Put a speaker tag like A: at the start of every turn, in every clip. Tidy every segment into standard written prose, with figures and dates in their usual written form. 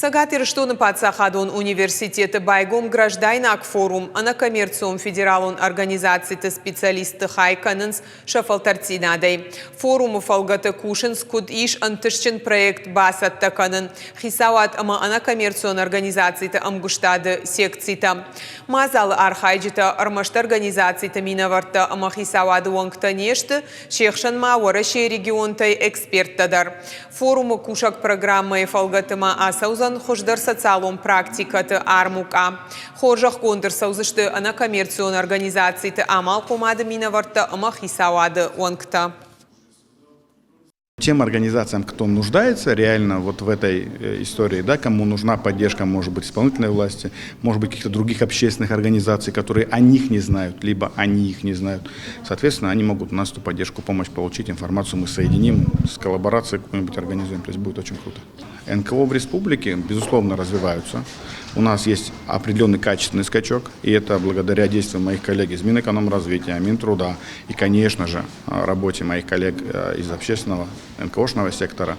A: Сагатыр штуны Патсахадон университеты байгом граждайнак форум, ана коммерциум федералун организацияты специалисты хайканынс шафалтартинадей. Форуму фалгаты кушинс куд иш антышчен проект басат таканын. Хисават ана коммерцион организацияты амгуштады секцияты. Мазалы архайджита армашты организацияты минаварта ама хисавады уангта нешты, шехшан мауара шей регионтай эксперттадар. Форуму кушак программы фалгатыма асаузан хождар социалом практикаты армука. Хоржах кондыр саузышты ана коммерцион организацияты амал комады минаварта ама хисавады уангта.
B: Тем организациям, кто нуждается реально вот в этой истории, да, кому нужна поддержка, может быть, исполнительной власти, может быть, каких-то других общественных организаций, которые о них не знают, либо они их не знают. Соответственно, они могут у нас эту поддержку, помощь получить, информацию мы соединим, с коллаборацией какую-нибудь организуем, то есть будет очень круто. НКО в республике, безусловно, развиваются. У нас есть определенный качественный скачок, и это благодаря действиям моих коллег из Минэкономразвития, Минтруда и, конечно же, работе моих коллег из общественного НКОшного сектора,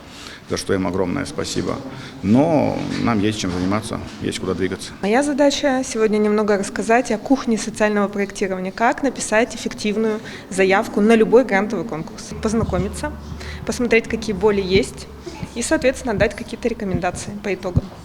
B: за что им огромное спасибо. Но нам есть чем заниматься, есть куда двигаться.
C: Моя задача сегодня немного рассказать о кухне социального проектирования, как написать эффективную заявку на любой грантовый конкурс, познакомиться, посмотреть, какие боли есть, и, соответственно, дать какие-то рекомендации по итогам.